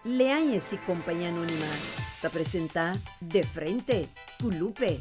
Lean esse Companhia Anônima. Te apresentar De Frente, Culupe.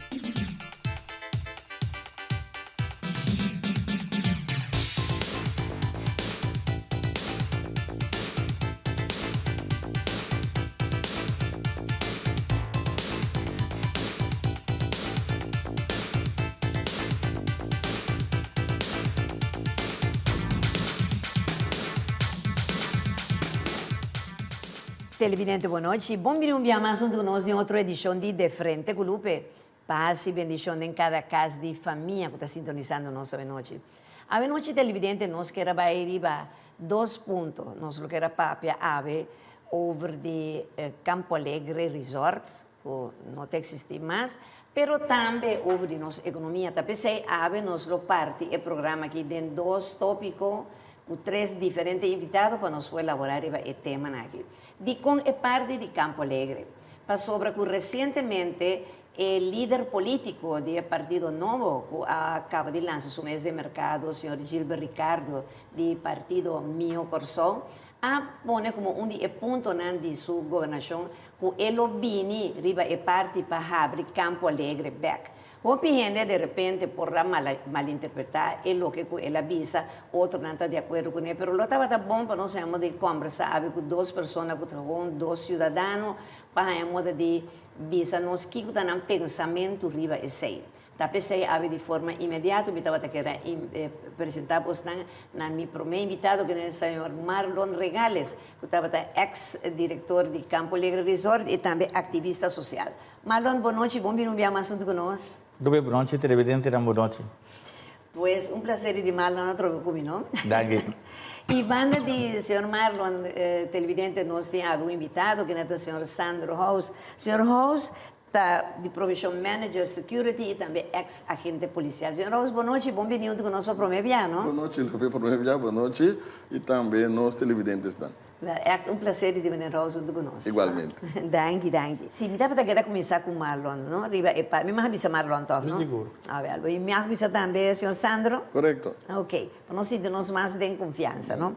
Televidente, boa noite. Bom-vindo a mais um de nós em outra edição de Frente com Lupe. Paz e bendição em cada casa de família que está sintonizando nós a noite. A noite, televidente, nós queremos ir 2 pontos. Nós queremos papia ave over de Campo Alegre Resort, que não existe mais, pero também over de nossa economia. Também sei, ave nós parte e programa aqui de 2 tópicos com 3 diferentes invitados para nós elaborar o tema aqui. De com é parte de Campo Alegre. Para sobre que recentemente o líder político do Partido Novo, que acaba de lançar seu mês de mercado, o senhor Gilberto Ricardo, do Partido Mio Corsão, pone como um dos pontos de sua governação que ele vini riba é parte para abrir Campo Alegre back. O gente de repente podrá malinterpretar o que ela avisa, outro não está de acordo com ele, mas estava bom para nós de conversar com 2 pessoas, com 2 cidadãos, para de visa nós que está no pensamento riba esse. Tapi saya de forma imediata, eu estava querendo apresentar na meu primeiro invitado, que é o senhor Marlon Regales, que estava ex-diretor de Campo Alegre Resort e também ativista social. Marlon, boa noite, bom-vindo a mais um conosco. Boa noite, televidente, boa noite. Pues um prazer de Marlon outro comigo. Daqui. E banda de senhor Marlon, televidente, nós temos um invitado, que é o senhor Sandro House. Senhor House de Provision Manager Security e também ex-agente policial. Senhor House, boa noite, bom-vindo conosco para o primeiro não? Boa noite, boa noite, e também nós televidentes. É um prazer de ter House conosco. Igualmente. Danke. Sim, me dá para começar com Marlon, não? Me avisa Marlon, não? Seguro. E me avisa também o senhor Sandro? Correto. Ok, para nós sentirmos mais de confiança, não?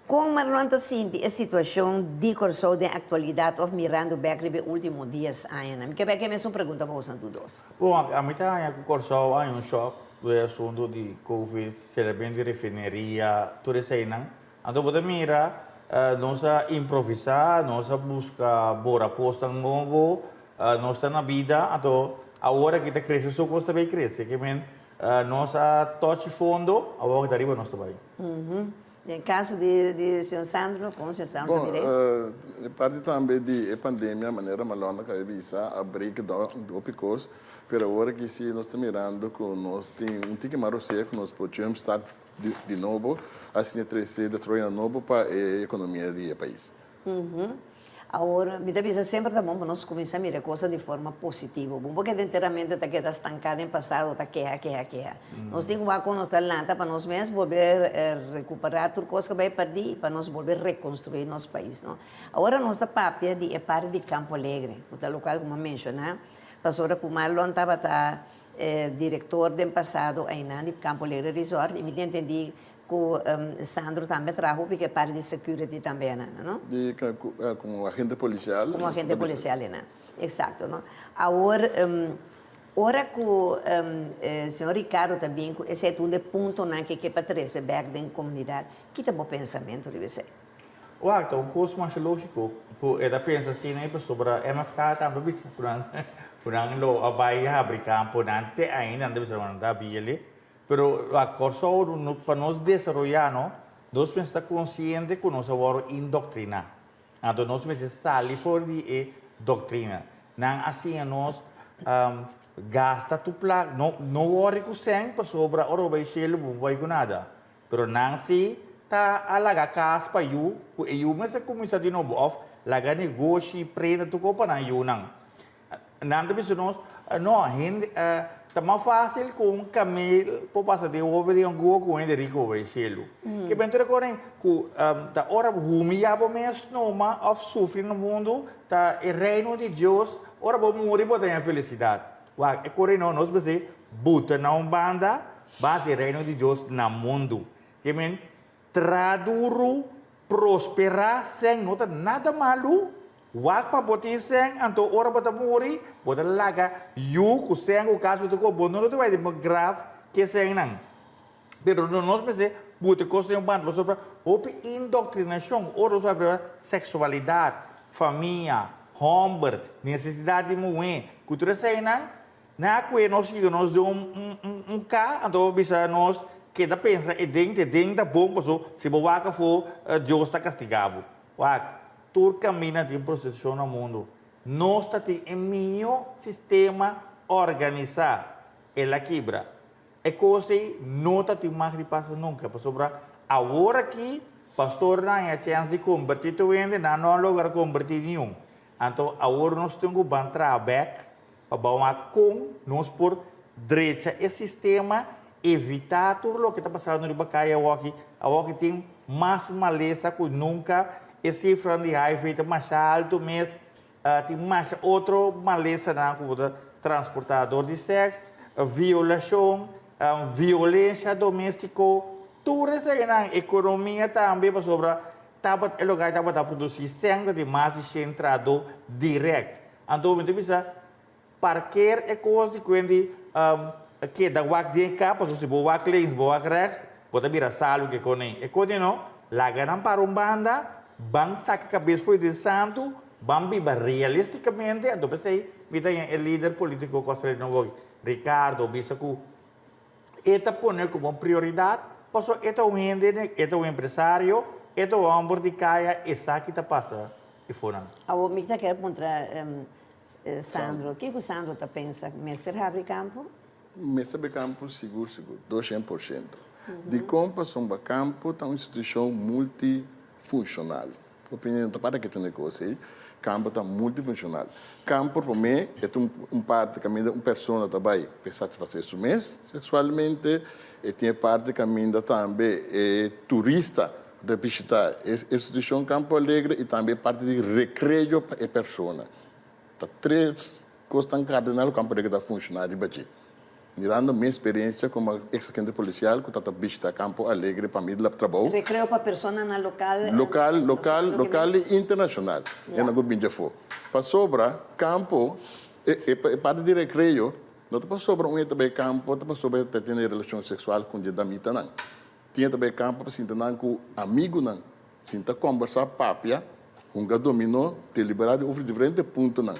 Como Marlon está sentindo a situação de Corsão de atualidade, ou mirando back nos últimos dias ainda? Me quer que me pergunta para vocês todos. Bom, a mitad com Corsão há choque do assunto de Covid, de refineria, tudo isso aí, não? Então, você mira, nós improvisar, nós buscar boa posta novo, nós está na vida, então, agora que está crescendo, só custa bem crescer, que nós toque fundo, agora que arriba nós está bem. Em caso de senhor Sandro, como o senhor Sandro Bom, parte também de pandemia, a maneira malona que a visa abrir do picos, pero agora que se nós estamos mirando com nós tem um tique marocê que nós podemos estar de novo, assim trazer de novo para a economia do país. Agora, me avisa sempre tá bom para nós começar a mirar coisas de forma positiva. Bom, porque inteiramente está queda estancada em passado, está queja. Nós temos que nós talanta para nós mesmos volver recuperar tudo coisa que vai perder para nós volver reconstruir nosso país, não? Agora nós está papia de parte de Campo Alegre, o local como mencionar, pastora que o Marlon estava diretor do passado ainda de Campo Alegre Resort, e me entendi que Sandro também trabalhou porque é parte de security também, não? Como agente policial. Como agente policial, não? Exato, não? Agora, que o senhor Ricardo também, esse é um ponto que para trazer back da comunidade, que tem bom pensamento de você? Então, o curso mais lógico, é da pensa assim, né, sobre a MFK também, por a Bahia abrir campo, até ainda não deve ser uma da Bia. Pero a Corsão, para nós desenvolver, nós precisamos estar conscientes que nós vamos indoctrinar. Então, nós precisamos sair fora de doutrina. Não assim, nós gasta tu placa, não worry com sangue para sobra, ora vai ser não vai com nada. Pero não se tá alaga casa para eu, mas começa de novo, laga negócio, prenda tu copa na eu não. Não deve ser nós, não, está mais fácil com um camelo para passar de over de rua com ele rico vai ser. Que bem tudo agora que da hora humilhava mesmo numa of sofrer no mundo, tá o reino de Deus, ora vamos morrer para ter felicidade. É correr não, nós vamos buta na banda, base reino de Deus no mundo. Que bem traduro prosperar sem nota nada malo. Wak pa boti sem, anto ora bota muri, bota laga, ku sem o caso do bono não vai de grave que sem não. Pero nós pensamos, bote coisa um bando sobre ope indoctrinação, ora sobre sexualidade, família, homem, necessidade de mulher, cultura sem não. Na que nós deu cá, então bisa nós que da pensa e dentro bom passou se o waka for Deus está castigado. Wak tur caminha de prostituição no mundo. Nós temos um melhor sistema organizado. Ela quebra. É coisa não temos mais de passar nunca. Sobre agora aqui, pastor não tem a chance de convertir o ende, não há lugar de convertir nenhum. Então, agora nós temos que bancar back para com nós por direita esse sistema evitar tudo o que está passando no Bacaia aqui tem mais maleza que nunca esse frente de raiva mais alto mesmo tem mais outro maleza na transportador de sexo violação violência doméstica tudo isso aí na economia também para sobre é lugar que produzir sangue de mais de centrado direto então você precisa parquear é coisa de quando que da wak de cá, pois se boa wak lens, boa wak rechts, pode virar salo que conem. E quando não, lagaram para banda, bang saca cabeça foi de santo, bang viva realisticamente, então pensei, vida é líder político que não vou, Ricardo, Bissacu, eta põe como prioridade, pois eta ende, eta empresário, eta homem de caia, essa que está passa e foram. A o me quer contra Sandro, o que o Sandro tá pensa, mestre Habri Campo? Mesa de campo seguro, 200%. De compra, são de campo, é uma instituição multifuncional. Opinião para que tu negocie, campo está multifuncional. Campo, para mim, é parte que a pessoa também para satisfazer isso mês sexualmente, e tem parte que a também é turista de visitar a instituição Campo Alegre e também parte de recreio para a pessoa. Tá três coisas cardinais o Campo Alegre está funcionando de mirando minha experiência como ex-agente policial, que está visita Campo Alegre para mim, trabalho. Recreio para pessoas na local e internacional. É na Gobinha for. Para sobra campo, é parte de recreio. Não para sobra também campo, para sobra ter relação sexual com o damita não. Tinha também campo para sentar com amigo não, sentar conversar papia, dominou, ter liberado over diferentes pontos não.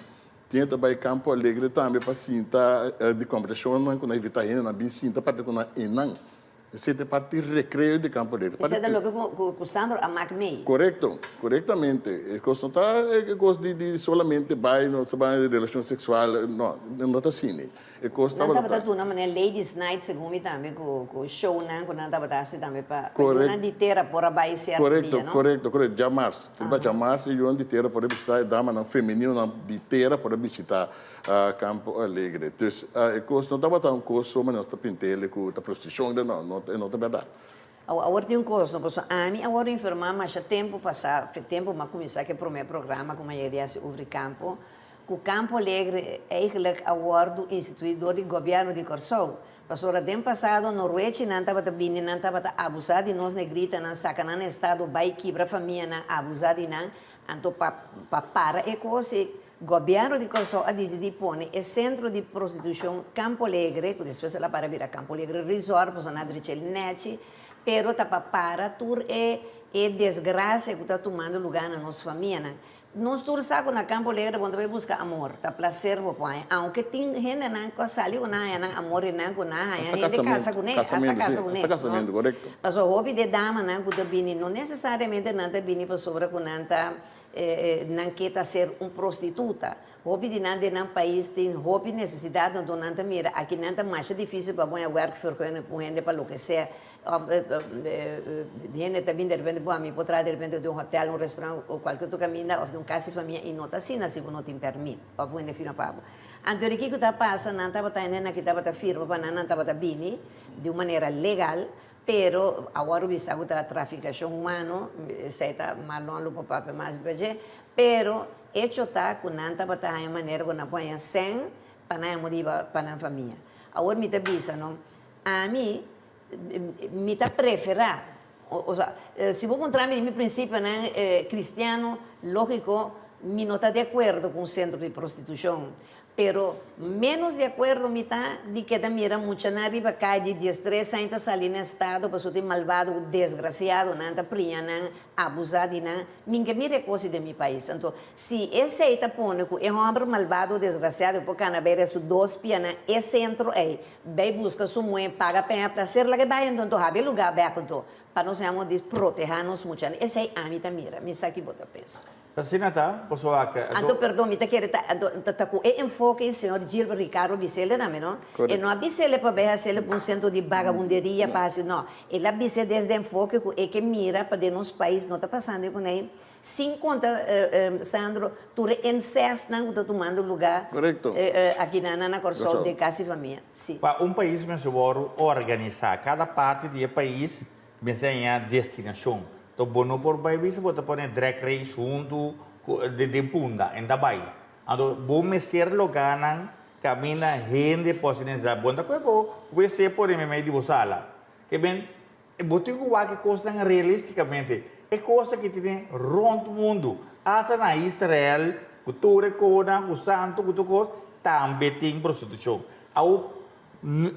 Tinha também Campo Alegre também para sentar de conversão com a evitar ainda na sinta para com a enang. Esse é parte de recreio de Campo Alegre. Isso é o que o Sandro a Macmei. Correto, corretamente. É coisa de solamente vai no trabalho de relação sexual, não está assim. É coisa não estava tu na maneira ladies night segundo também com o show não com não estava assim também para não de ter por abaixo certo. Correto. Jamais. Jamais e eu de ter por visitar dama não feminino não de ter por visitar Campo Alegre. Então, é coisa não estava tão coisa, mas não está pintele com a prostituição não é verdade. Agora tem coisa, a mim agora informar mas tempo passar, tempo mas começar que primeiro programa com a maioria se ouvir campo. O Campo Alegre é eigenlijk awardo instituidor do governo de Corsou. Passou o tempo passado, Noruega não estava bem, não estava abusado de nós negrita, não saca no estado, vai quebrar a família, não abusado de não, então para é coisa, governo de Corsou a decidir pôr o centro de prostituição Campo Alegre, que depois ela para virar Campo Alegre Resort, pois não é net, pero está para tur é desgraça que está tomando lugar na nossa família. Nós todos sabemos na Campo Alegre quando vai buscar amor, tá prazer o pai. Aunque tem gente não que sali o não amor não com não, gente casa com ele, hasta casamento, correto. Mas o hobby de dama não que bini não necessariamente não tá bini para sobre com não tá não quer ser prostituta. Hobby de não país tem hobby necessidade do não tá mira aqui não tá mais difícil para ganhar work for com gente para enlouquecer. Gente também de repente pode me de repente de hotel, restaurante ou qualquer outro caminho ou casa de família e não está assim, se não tem permite, ou vou ainda fino para então o que está passando não estava ainda que estava firme para não estava bem de uma maneira legal, pero agora o bisago está traficação humana, se está malão o papel mais bem, pero hecho está que não estava de maneira que não põe sem para não motivar para a família. Agora me está bisa não, a mim me está preferar o sea, se vou encontrar mi princípio cristiano, lógico, mi não está de acordo com o centro de prostituição, pero menos de acordo mi está de que da mira mucha na riba cai de 13 ainda sali no estado, para ser malvado, desgraciado, nanta prinha, abusado, minha mira coisa de mi país. Então, se esse aí tá pondo que é um homem malvado, desgraciado, porque na beira su dos piana, esse centro aí, vai busca sua mãe, paga pena para ser lá que vai, então, have lugar bem então, para nós sermos proteger-nos muito. Esse aí a mim tá mira, me sabe que bota pensa. Assim nata, posso falar. Então, perdão, me tá querendo tá com enfoque em senhor Gilberto Ricardo Bicele também, não? E não a Bicele para ver se ele centro de vagabunderia, para assim, não. Ele a Bicele desde enfoque que mira para dentro dos países, não está passando com ele. Sem conta, Sandro, tu incesto não está tomando lugar. Correto. Aqui na Corsol de casa e família. Sim. País me organizar, cada parte do país me tem destinação. Então, bono por baby se bota pôr drag race junto de punta, em Dabai. Então, bom mestre lugar nan camina gente pode nessa bunda que vou ser por meio de bosala. Que bem, botinho que coisa realisticamente é coisa que tem rond mundo. Asa na Israel, cultura coda, o santo, cultura coisa, também tem prostituição.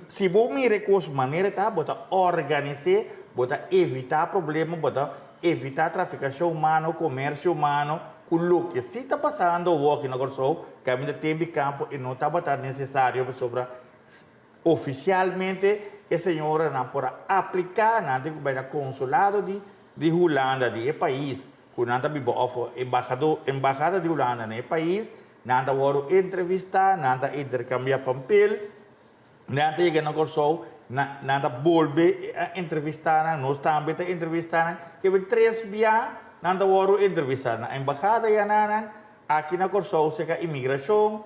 Se vou me recursos maneira tá, bota organizar, bota evitar problema, bota evitar traficação humana, comércio humano, com o que se está passando o aqui na Corsol, que ainda tem campo e não está necessário para oficialmente a senhora não pode aplicar nada que vai no consulado de Holanda, de país, que não está embaixada de Holanda no país, não está entrevistar, não está intercambiar papel, não está chegando na Corsol, nada volve a entrevistar, nós também está entrevistando, que vem 3 dias, nada vou entrevistar na embaixada e na aqui na Corsol, se a imigração,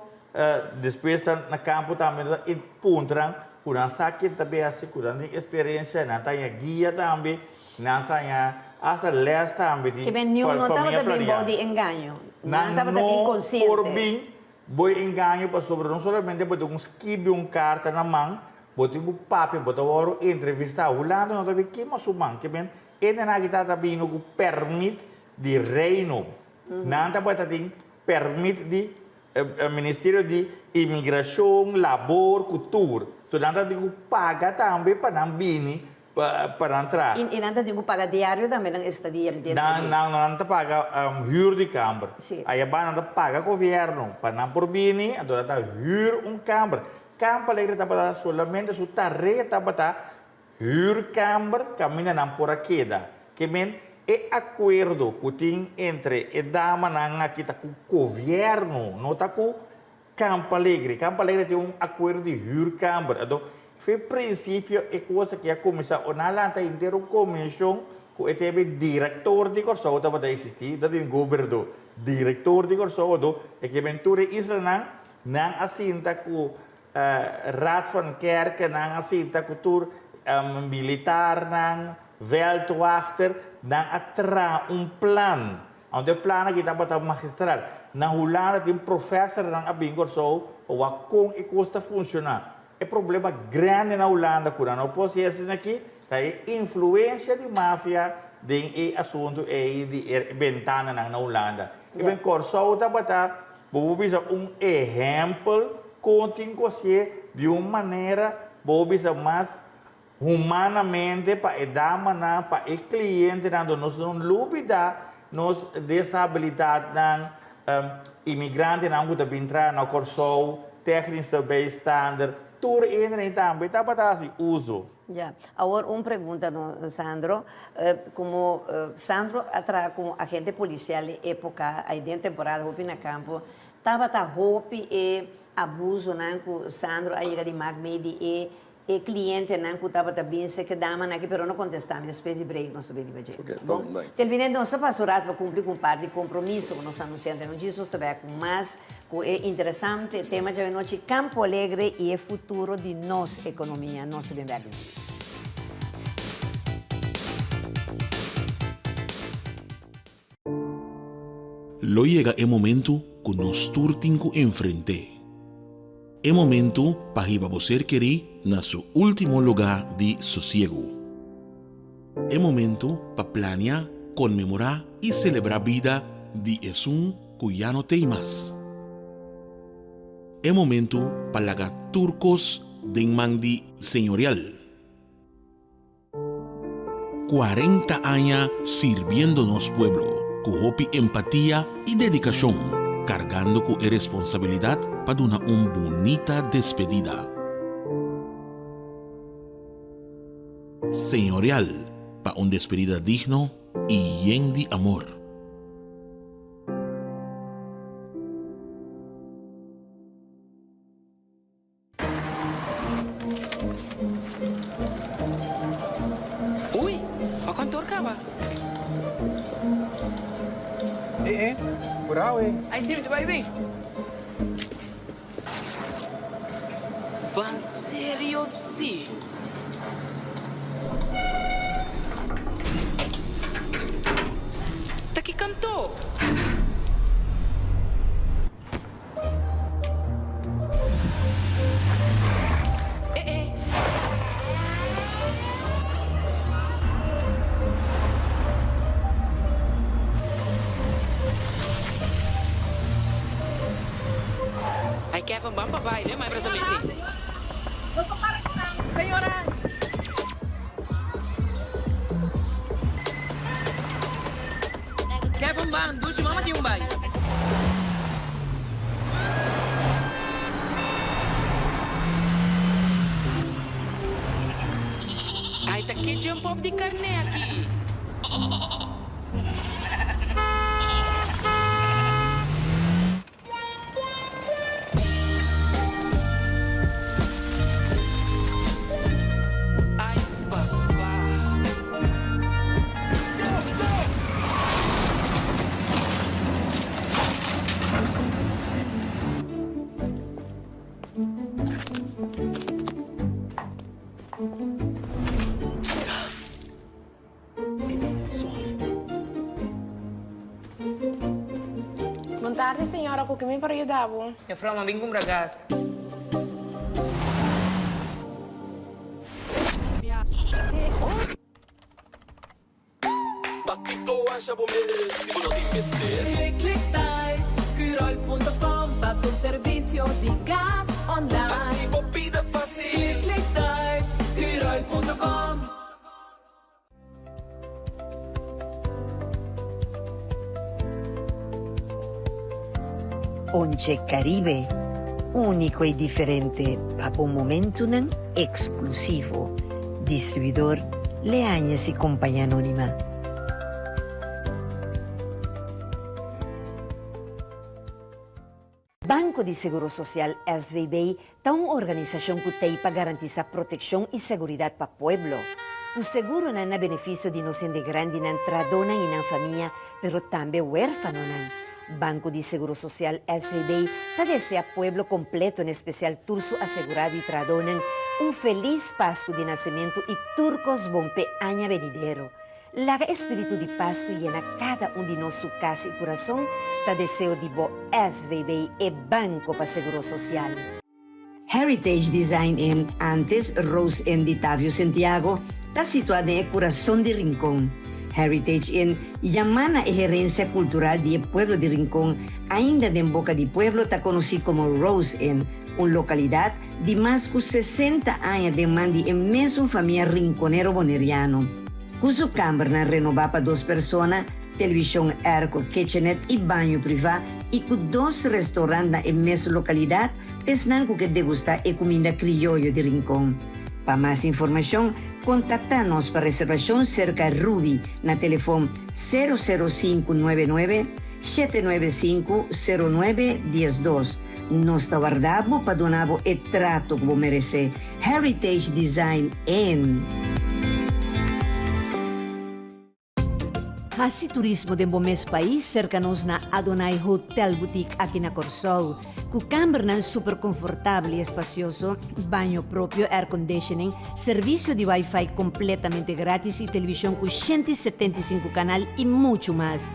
depois na campo também encontram, quando sabe também assim, quando tem experiência, não tem guia também, não tem hasta leste também de família planeada. Que bem, não estava também bom de engano, não estava também consciente. Por bem, bom engano, para sobre não somente para um carta na mão, botou um papel, botou entrevista a Holanda, não sabe que mas o man que bem, ele não está também com permite de reino, não está botando permite de Ministério de Imigração, Labor, Cultura, então não está tem paga também para não vir para entrar. E não está tem paga diário também na estadia. Não está paga huur de câmara. Aí a banda paga governo para não por vir, então está huur câmara. Campo Alegre está solamente su tarefa para huurkamer caminha não por aqui que men é acordo que tem entre a dama na aqui tá com o governo não tá com Campo Alegre tem um acordo de huurkamer então foi princípio é coisa que a comissão o nalanta inteiro comissão que teve diretor de Corsol tá para existir da tem governador diretor de Corsol é que ventura Israel não assinta com Raad van Kerk nang asita cultuur militar nang veldwachter nang atra plan. Ang de plan kita bata magistral na Holanda tem professor nang abing corso o kung ikusta funciona. É problema grande na Holanda quando não pode ser aqui, sai influência de máfia de assunto de ventana na Holanda. E bem corso ta bata bisa exemplo contem você de uma maneira bobisa mais humanamente para a dama para o cliente não nos não dúvida nos desabilidade não imigrante não pode entrar na Corsol técnico bem standard tudo isso também está para assim uso. Ya, agora uma pergunta, Sandro, como Sandro atra como agente policial época aí dentro temporada hopi na campo estava hopi e abuso nanku Sandro aí de magmedi e cliente nanku tava também se que dama naqui pero não contestamos depois de break nós sabemos de okay, bom se ele vem nossa pastoral para cumprir com parte de compromisso com nós anunciando no Jesus também com mais é interessante tema de noite Campo Alegre e o futuro de nossa economia nossa bem velho. Lo llega el momento que nos turtinco enfrente. É momento para você querer na seu último lugar de sossego. É momento para planear, comemorar e celebrar a vida de Jesus que não tem mais. É momento para lagar turcos de mandi señorial. 40 años sirviendo nos pueblo, con hopi empatía y dedicación, cargando con responsabilidad para una bonita despedida. Señorial, para una despedida digno y lleno de amor. Uy, o kantor ka ba? Buraw eh. Ay, hindi, baby. Ban seriosi? Taki kanto. Ay, Kevin, ba ang babae niya? May brasalete. Senyora! Kevin, ba ang dusi mama di yung bay? Ay, takit yung pop di karne aqui. Ay, baba. Boa tarde, senhora. Com que me para ajudar? Eu falo, mas vem com bragas. Click.com para tu servicio de gas online. Click.com. Once Caribe, único y diferente, para un momento exclusivo. Distribuidor Leañez y Compañía Anónima. Banco de Seguro Social SVB está una organización que tem para garantizar protección y seguridad para el pueblo. O seguro não é benefício de nós de grande não tradona e na família, pero também huérfano não. Banco de Seguro Social SVB está deseja pueblo completo, em especial turso assegurado e tradona, feliz Páscoa de nascimento e turcos bompe año venidero. Laga espírito de Páscoa llena cada de nosso casa e coração, está deseo de bo SVB e Banco para Seguro Social. Heritage Design in antes Rose Inn de Tavio Santiago está situada en el corazón de Rincón. Heritage Inn llamana a gerencia cultural del pueblo de Rincón, ainda en boca de pueblo está conocido como Rose Inn, una localidad de más de 60 años de mandi en mesmo familia rinconero boneriano. Con su cámara renovada para 2 personas, televisión arco, kitchenette y baño privado, y con 2 restaurantes en mesma localidad, pensando que degustar la comida criolla de Rincón. Para más información, contacta-nos para reservación cerca de Ruby, na teléfono 00599 795 0912. Nos aguardamos para donar el trato que merece. Heritage Design Inn. Hasi turismo de Bomes país cercanos na Adonai Hotel Boutique aqui na Corsol. Com câmara super confortável e espacioso, banho próprio, air conditioning, serviço de Wi-Fi completamente grátis e televisão com 175 canal e muito mais.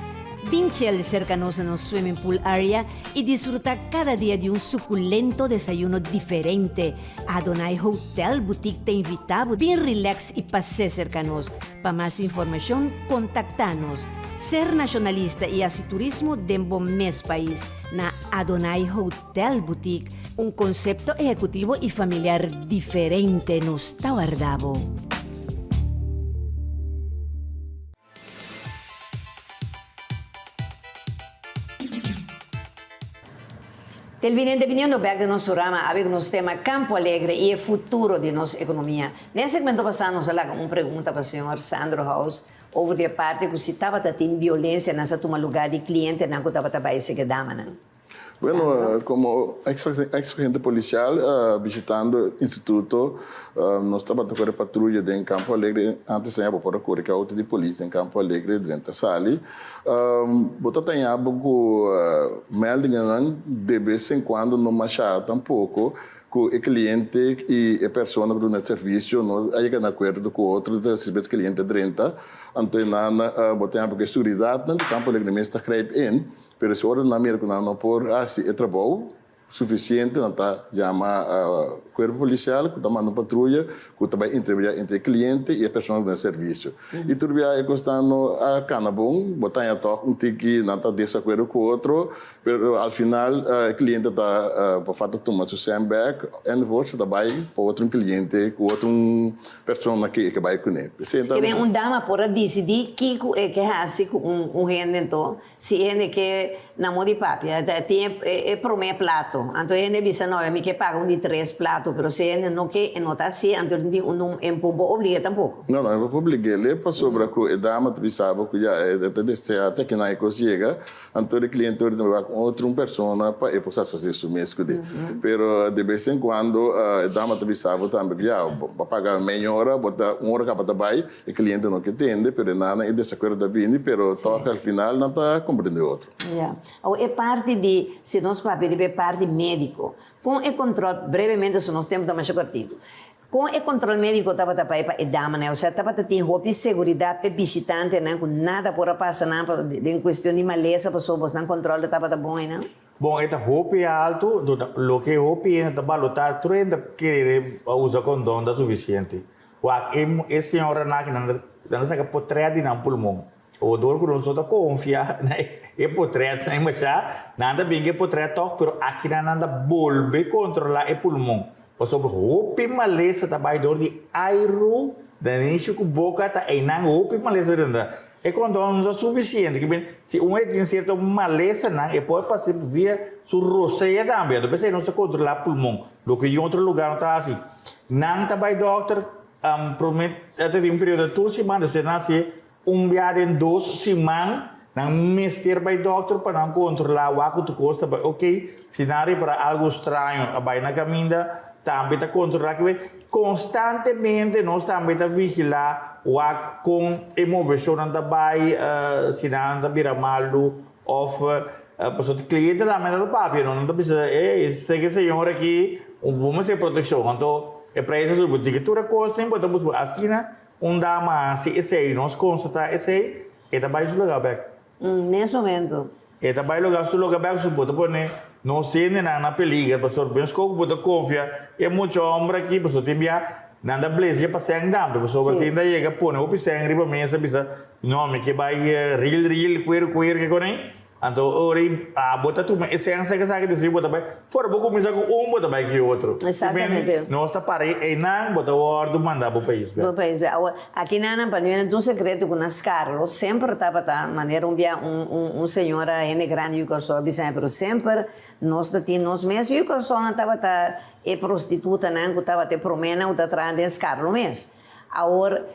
Vinchel cercanos en un swimming pool area y disfruta cada día de un suculento desayuno diferente. Adonai Hotel Boutique te invita a bien relax y pase cercanos. Para más información, contactanos. Ser nacionalista y hacer turismo dentro mes país na Adonai Hotel Boutique. Un concepto ejecutivo y familiar diferente nos está guardado. Televidente opinião back do nosso programa, avec nos tema Campo Alegre e o futuro de nossa economia. Nesse segmento passado, nós falamos uma pergunta para o senhor Sandro House, sobre a parte que se estava tendo violência nessa toma lugar de cliente, não que estava trabalhando esse que dá, né? Bueno, como ex-agente policial, visitando o instituto, nós estávamos com a patrulha em Campo Alegre, antes de por correr que a auto de polícia em Campo Alegre, dentro da sala. Bota tem algo melding de vez em quando não machar tampouco com o cliente e a pessoa do nosso serviço não aí que acordo com o outro do serviço cliente dentro. Então, bota tem porque segurança no Campo Alegre mesmo está creep in. Pero se ora na América não por assim é trabalho suficiente não tá chama corpo policial que tá mandando patrulha que tá intermediar entre cliente e a pessoa do serviço e tudo é custando a canabon botar em toque tiki não tá desacordo com o outro pero ao final o cliente tá para fato tomar seu sandbag e você tá vai para outro cliente com outra pessoa que vai com ele se bem dama por decidir que hace com rendimento se ele que na modi papi tem promê plato então ele bisa não me que paga de 3 platos pero se ele não que não tá assim então não é pouco obriga tampouco não é obriga ele para sobre que a dama pensava que já até que não é chega então o cliente vai com outra pessoa para poder fazer isso mesmo pero de vez em quando a dama pensava também que já para pagar meia hora botar 1 hora para trabalhar o cliente não que entende pero nada é desacordo bem pero toca ao final não tá compreendendo outro é parte de se nós papel é parte médico com o controle brevemente se nós temos da mais cortivo com o controle médico estava para a dama né ou seja estava ter roupa e segurança para visitante né com nada por passar nada em questão de maleza pessoas não controle estava bom não bom esta roupa é alto lo que roupa é da balotar trend que usa condom da suficiente o é senhora não sabe potrear de não pulmão o dor que nós estamos confia né é potrear né mas nada bem que potrear toque pero aqui nada volve controlar o pulmão por sobre roupa maleza também dor de aero da início com boca tá aí não roupa maleza dentro é condom não é suficiente que bem se tem certo maleza não é pode passar via su roceia também depois não se controlar pulmão do que em outro lugar não tá assim não também doctor promete até de período de 2 semanas você nasce viagem em 2 semanas não mestre by doctor para não controlar o que tu custa ok cenário para algo estranho vai na caminha também está controlar que constantemente nós também está vigilar o com emoção não vai se não vira malo of pessoa cliente também não papi não precisa sei senhor aqui vamos ter proteção então é para isso sobre diretora custa então vamos assina dama se esse nós constata esse é também o lugar back nesse momento é também lugar su lugar back su bota pone não se na peliga pastor bem escopo bota confia é muito homem aqui pastor tem nada blazer para ser andando pastor tem daí chega pone o pisang riba mesa bisa nome que vai real queer que conem então ori bota tu mas esse ansa que sabe dizer bota vai fora pouco começar com bota vai que outro exatamente nós está pare e não bota o ordem mandar para o país aqui na pandemia um segredo com nas Carlos sempre estava da maneira senhora é grande e que só mas sempre nós mesmos e que só não estava é prostituta não que estava te promena ou da trans Carlos mesmo agora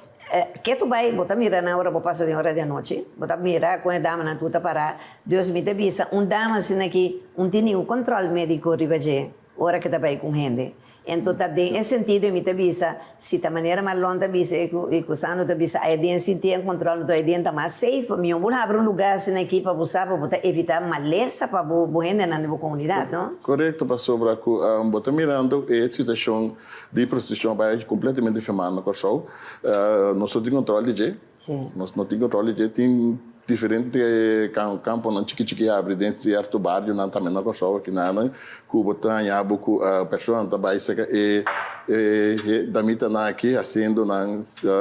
que tu vai botar mira na hora para passar de hora de noite botar mira com a dama na tuta para Deus me te visa dama assim aqui tem o controle médico ribaje hora que tá vai com gente então tá em sentido me te visa se da maneira mais longa visa e custando te visa aí tem sentir controle do aí dentro mais safe me vou abrir lugar assim aqui para usar para botar evitar maleza para boa gente na comunidade não correto para sobre botar mirando a situação de prostituição vai completamente filmada no corso nós não temos controle de nós não temos controle de tem diferente campo não chique abre dentro de certo bairro não também não consola que nada cubo tem abuco pessoa não vai ser da mita na aqui fazendo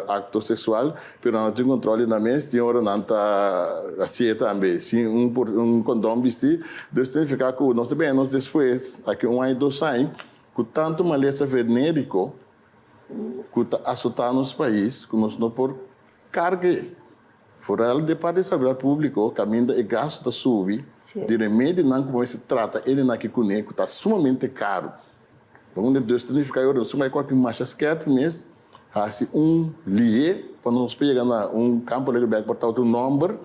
acto sexual pero não tem controle na mesa tem hora não tá assim também se condom vestir Deus tem que ficar com nós bem nós depois aqui ano 2 anos com tanto maleza venérico que está assustar nos países que nós não por carga fora o Departamento de Saúde Pública, caminho e gasto da SUV, de remédio não como se trata, ele não que conhece, está sumamente caro. Onde Deus tem que ficar orando, se mais qualquer marcha esquerda mês, assim lié para nós pegar campo de back para outro número,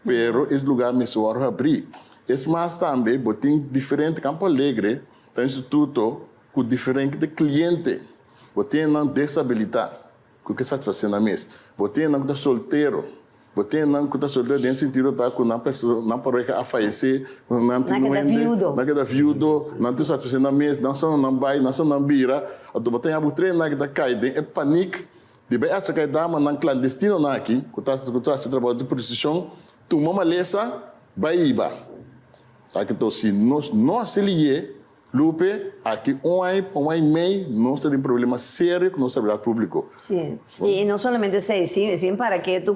pero esse lugar me soar abrir. Esse mais também, botem diferente Campo Alegre, tem instituto com diferente de cliente, botem não desabilitar, o que está fazendo a mês, botem não da solteiro. Você não está solteiro nesse sentido tá com uma pessoa não pode a falecer não tem viúdo não tem satisfação na mesa não só não vai não só não vira a tu botar a treino na que cai de pânico de bem essa cai dama não clandestino na aqui que tá se trabalhando de prostituição tu mama lesa vai iba aqui então se nós não se ligue Lupe, aqui um ano e meio, nós temos um problema sério com o serviço público. Sim, e não somente isso, sim para que tu,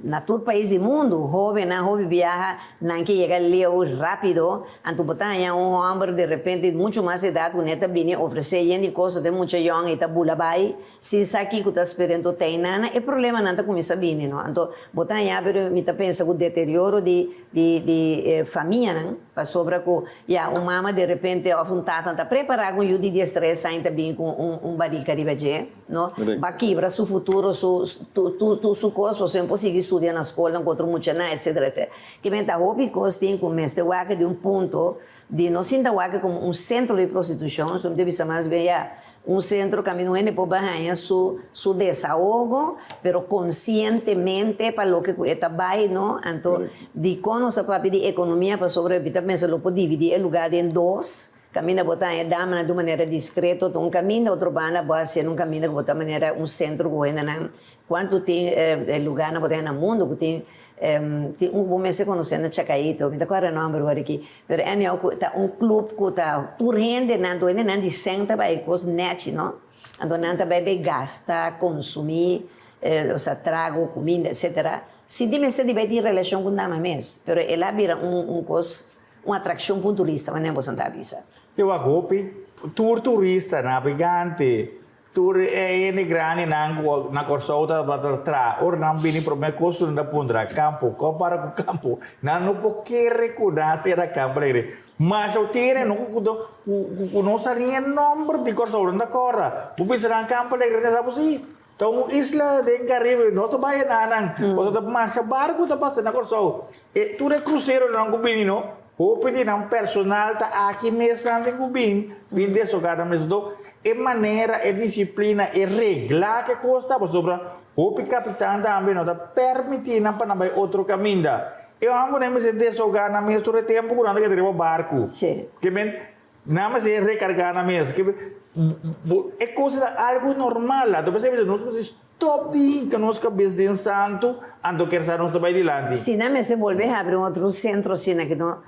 na todo país do mundo, jovem viaja, não que chega ali rápido, anto botar homem de repente, muito mais idade, que está vindo oferecer gente coisa, tem muita young, e está bula vai, se isso aqui que está esperando tem nada, é problema não está começando a vir, não? Então, botar pero me está pensando que o deterioro de família, não? Para sobra que, uma mama de repente a vontade está preparada com o de estresse ainda bem com baril caribeje, não? Para quebrar seu futuro, seu costo, você não consegue estudar na escola, encontrar muita nada, etc, etc. Que bem tá hobby costa com este waka de ponto de não sinta waka como centro de prostituição, não deve ser mais bem centro que não é para baixar su desahogo, pero conscientemente para lo que está bem, não? Então, de conocer papi de economia para sobreviver, mas lo pode dividir o lugar em dois, caminho botar a dama de maneira discreta, um caminho outro banda pode ser caminho que botar maneira centro que ainda quanto tem lugar na botar no mundo que tem bom mês conhecendo Chacaito, me dá qual é o nome aqui, mas é clube que está por rende, não de senta para os net, não? Então não vai gastar, consumir, ou seja, trago, comida, etc. Se tem esta de relação com dama mês, mas ela vira uma atração para o turista, mas não vou sentar avisa. Eu acho turista, navegante, tur grande na corsauta batra or não vini problema custo da pundra campo compara com campo não porque reconhecer a campo alegre mas eu tenho não sabia nome de corsauta da cora o bisa campo alegre não sabe se então isla de Caribe não se vai nada ou da marcha barco da passa na corsauta e tu é cruzeiro não combina não o pedir um personal tá aqui mesmo não combina vinde so cada mês do é maneira, é disciplina, é regra que custa sobre o capitão também não dá permitir não para não outro caminho. Eu amo nem me se desogar na mesa todo tempo quando que teremos barco. Sim. Que bem, não me se recarregar na mesa. Que é coisa algo normal. Então você nós stop de que nós cabeça de santo ando quer estar nós vai adiante. Se não me se volver a abrir outro centro assim que não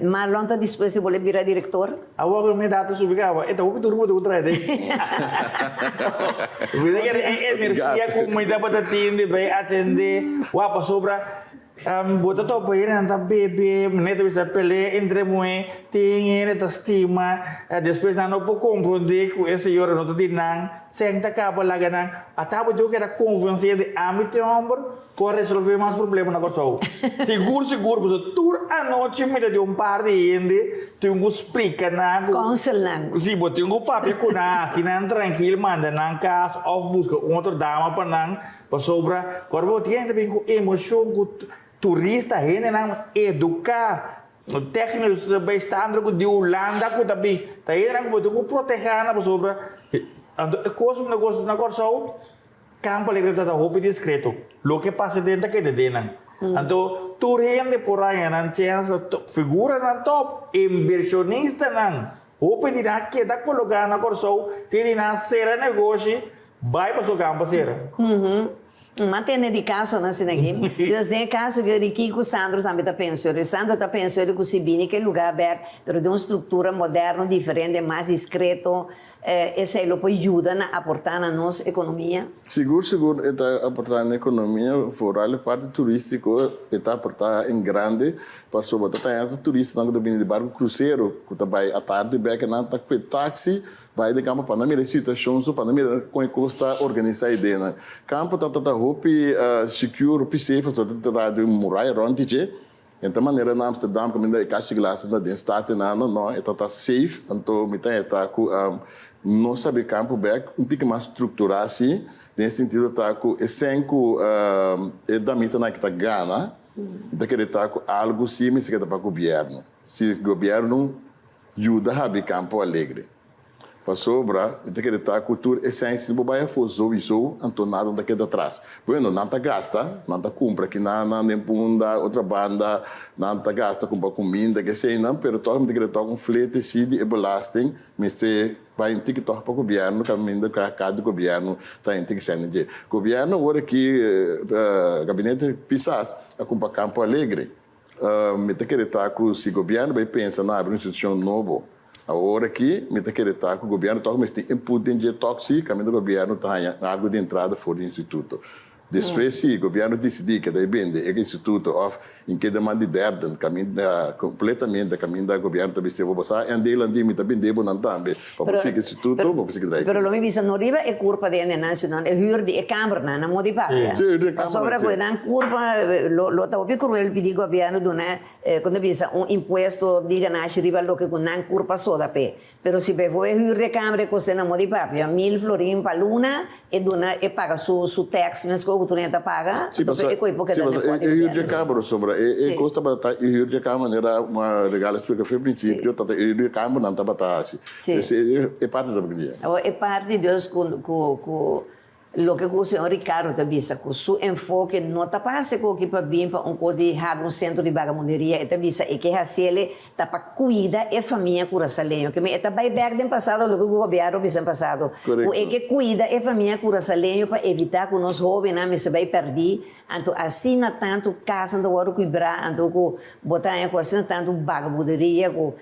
mas lonta depois se volver virar diretor. Agora me dá tudo subigava. Então o turno do outra vez. Vida que é energia como me dá para atender, para sobra bota top aí anda bebê, neta bisa pele entre moi, tem neta estima, depois não pode compreender que esse senhor não tem nang, senta capa lá ganang, atau juga era convencer de âmbito ombro para resolver mais problemas na coisa. Seguro, porque tur a noite me deu par de gente, tem explica na Consulan. Sim, botou papel com assim não tranquilo, manda na casa, off busca outra dama para não, para sobra, corpo tem também com emoção com turista, gente não educar, técnicos bem standard de Holanda que também, tá aí não botou proteger na sobra, coisa negócio na coisa campo alegre está roupa discreto. Lo que passa dentro que de não. Então, tu rende por aí não chance figura não top, inversionista não. Roupa de não que dá colocar na corso, tem na ser negócio, vai para o campo ser. Mantém de caso na aqui. Deus tem caso que o Sandro também está pensando. O Sandro está pensando que o Sibini que é lugar aberto, mas de uma estrutura moderna, diferente, mais discreto. Esse aí pode ajudar a aportar na nossa economia. Seguro, está aportar na economia, fora a parte turística, está aportar em grande, para sobretudo tem turista que vem de barco cruzeiro, que vai à tarde, vai que não está com táxi, vai de campo para não mirar situação, só para não mirar com a costa organizar a ideia. Campo está roupa secure, roupa safe, está de muralha ronde. Então, maneira na Amsterdam, como ainda é caixa de glace na denstate, não, está safe, então me tem com não sabe campo back, um pouco mais estruturado assim, nesse sentido está com essenco da mita na que está gana, então que está com algo sim, se que está para o governo, se o governo ajuda a abrir campo alegre. Para sobra, então que está com cultura essência, não vai fazer isso, então nada daquele atrás. Bueno, não está gasta, não está compra que não nem punda outra banda, não está gasta compra comida que sei não, pero todo mundo que está com flete se de belasting, mas se vai em TikTok para o governo, caminho para cada governo está em TikTok. O governo agora que gabinete pisas a comprar Campo Alegre, me tem que estar com o governo vai pensar na abrir uma instituição nova. Agora aqui, me está querendo estar com o governo, mas tem input de tóxico, caminho do governo está algo de entrada fora do instituto. Depois, se o governo decidir que deve vender o instituto em que demanda de derden, caminho completamente, caminho do governo também se vai passar, e andei lá de mim também devo não também. Para você que instituto, para você que daí. Pero lo mismo não riba é culpa de nacional, é hur de câmara na modi paga. Sobre coisa não culpa, lo tá opi cruel pedir governo do né, quando bisa imposto diga na riba lo que com não culpa só da pé. Pero se vai é hur de câmara custa na modi paga, 1000 florin para luna e dona e paga su tax, mas que o tu nem paga. Sim, mas é hur de câmara sombra, é custa para hur de câmara maneira uma regala explica foi princípio, tá hur de câmara não tá batasi. É parte da brincadeira. É parte de Deus com lo que o senhor Ricardo está dizendo, com seu enfoque não está passando com o que para vir para um centro de vagabunderia, está dizendo é que a ele está para cuidar a família curaçaleña, que me está bem back do passado, lo que o governo fez no passado, é que cuida a família curaçaleña para evitar que os jovens não se vai perder, então assim não tanto casa do ouro quebrar, então com botar em questão tanto vagabunderia, com